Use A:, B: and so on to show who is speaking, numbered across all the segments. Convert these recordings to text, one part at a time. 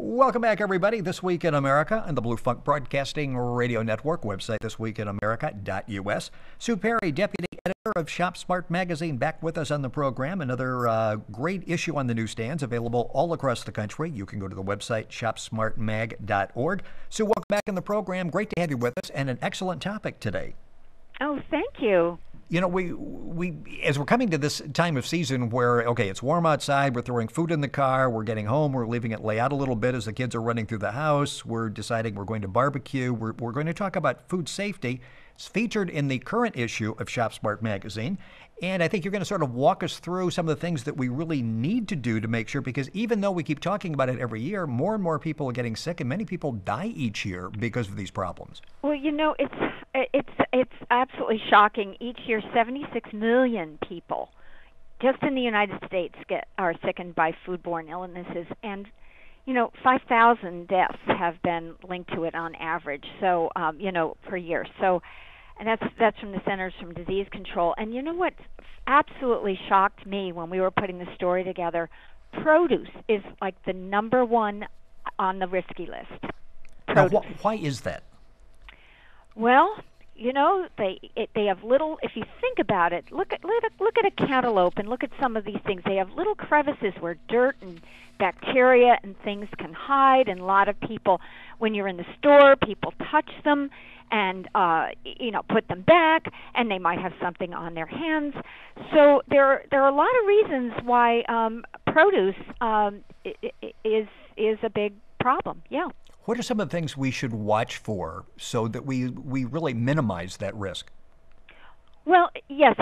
A: Welcome back, everybody. This Week in America and the Blue Funk Broadcasting Radio Network website, thisweekinamerica.us. Sue Perry, Deputy Editor of Shop Smart Magazine, back with us on the program. Another great issue on the newsstands, available all across the country. You can go to the website, shopsmartmag.org. Sue, welcome back in the program. Great to have you with us, and an excellent topic today.
B: Oh, thank you.
A: You know, we as we're coming to this time of season where, okay, it's warm outside, we're throwing food in the car, we're getting home, we're leaving it lay out a little bit as the kids are running through the house, we're deciding we're going to barbecue, we're going to talk about food safety. It's featured in the current issue of Shop Smart Magazine, and I think you're going to sort of walk us through some of the things that we really need to do to make sure, because even though we keep talking about it every year, more and more people are getting sick, and many people die each year because of these problems.
B: Well, you know, it's absolutely shocking. Each year, 76 million people just in the United States are sickened by foodborne illnesses, and 5,000 deaths have been linked to it on average. So, per year. So, and that's from the Centers for Disease Control. And you know what absolutely shocked me when we were putting the story together? Produce is like the number one on the risky list.
A: Now, why is that?
B: Well, they have little. If you think about it, look at a cantaloupe and look at some of these things. They have little crevices where dirt and bacteria and things can hide. And a lot of people, when you're in the store, people touch them and put them back, and they might have something on their hands. So there are a lot of reasons why produce is a big problem. Yeah.
A: What are some of the things we should watch for so that we really minimize that risk?
B: Well, yes.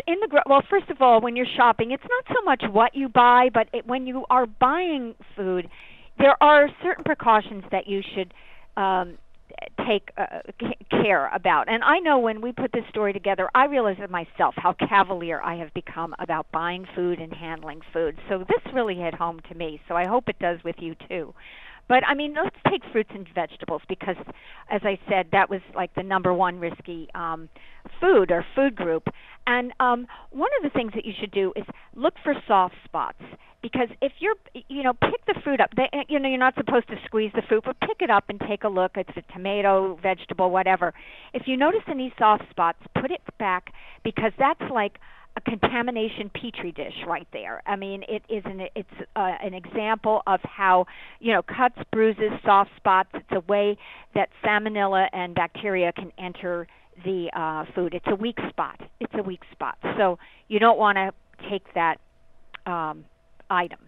B: Well, first of all, when you're shopping, it's not so much what you buy, but when you are buying food, there are certain precautions that you should take care about. And I know when we put this story together, I realized it myself how cavalier I have become about buying food and handling food. So this really hit home to me. So I hope it does with you too. But, I mean, let's take fruits and vegetables because, as I said, that was like the number one risky food or food group. And one of the things that you should do is look for soft spots because if you're, pick the fruit up. You're not supposed to squeeze the fruit, but pick it up and take a look. It's a tomato, vegetable, whatever. If you notice any soft spots, put it back because that's like a contamination petri dish right there. I mean, it's an example of how, cuts, bruises, soft spots. It's a way that salmonella and bacteria can enter the food. It's a weak spot. So you don't want to take that item.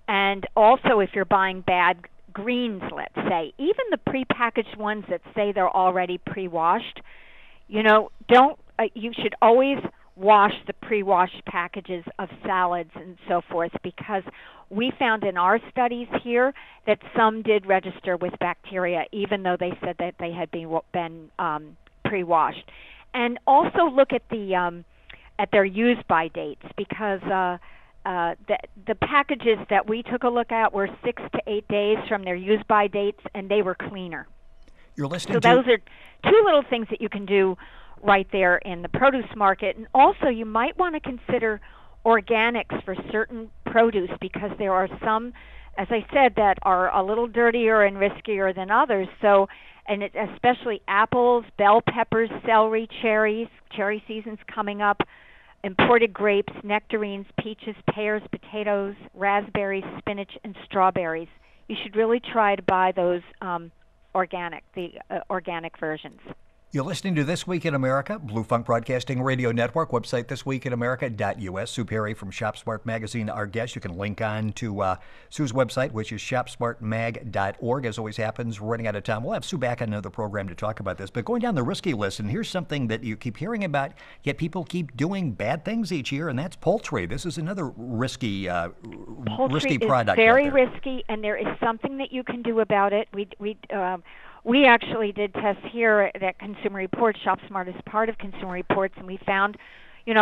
B: And also, if you're buying bad greens, let's say, even the prepackaged ones that say they're already pre-washed, you should always wash the pre-washed packages of salads and so forth because we found in our studies here that some did register with bacteria even though they said that they had been pre-washed. And also look at their use-by dates because the packages that we took a look at were 6 to 8 days from their use-by dates and they were cleaner.
A: You're listening
B: so those are two little things that you can do right there in the produce market. And also you might want to consider organics for certain produce because there are some, as I said, that are a little dirtier and riskier than others. So, and especially apples, bell peppers, celery, cherry season's coming up, imported grapes, nectarines, peaches, pears, potatoes, raspberries, spinach, and strawberries. You should really try to buy those organic versions.
A: You're listening to This Week in America, Blue Funk Broadcasting Radio Network, website thisweekinamerica.us. Sue Perry from Shop Smart Magazine, our guest. You can link on to Sue's website, which is shopsmartmag.org. As always happens, we're running out of time. We'll have Sue back on another program to talk about this. But going down the risky list, and here's something that you keep hearing about, yet people keep doing bad things each year, and that's poultry. This is another risky product.
B: Poultry is very risky, and there is something that you can do about it. We actually did tests here at Consumer Reports. ShopSmart is part of Consumer Reports, and we found,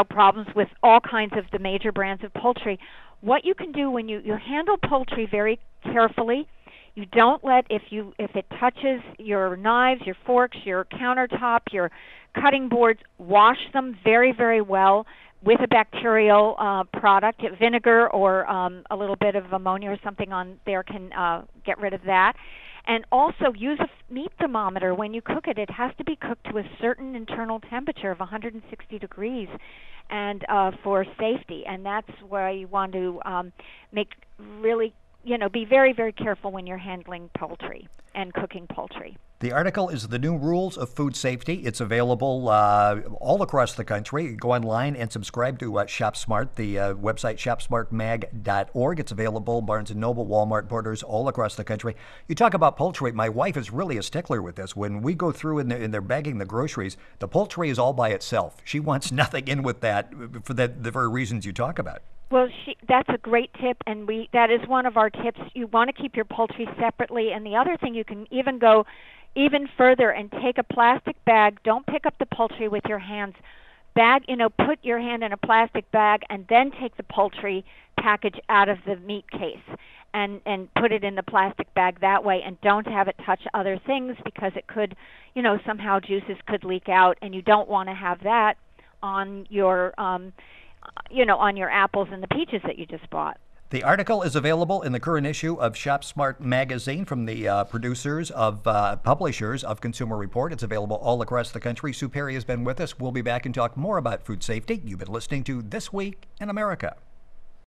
B: problems with all kinds of the major brands of poultry. What you can do when you handle poultry very carefully, You don't let, if it touches your knives, your forks, your countertop, your cutting boards, wash them very, very well with a bacterial product. Vinegar or a little bit of ammonia or something on there can get rid of that. And also use a meat thermometer when you cook it. It has to be cooked to a certain internal temperature of 160 degrees, and for safety. And that's why you want to make really, be very, very careful when you're handling poultry and cooking poultry.
A: The article is The New Rules of Food Safety. It's available all across the country. Go online and subscribe to ShopSmart, the website shopsmartmag.org. It's available Barnes & Noble, Walmart, Borders, all across the country. You talk about poultry. My wife is really a stickler with this. When we go through and they're bagging the groceries, the poultry is all by itself. She wants nothing in with that for the very reasons you talk about.
B: Well, that's a great tip, and that is one of our tips. You want to keep your poultry separately, and the other thing, you can even go even further and take a plastic bag. Don't pick up the poultry with your hands. Put your hand in a plastic bag and then take the poultry package out of the meat case and put it in the plastic bag that way, and don't have it touch other things, because it could, somehow juices could leak out, and you don't want to have that on your on your apples and the peaches that you just bought.
A: The article is available in the current issue of ShopSmart magazine from the publishers of Consumer Report. It's available all across the country. Sue Perry has been with us. We'll be back and talk more about food safety. You've been listening to This Week in America.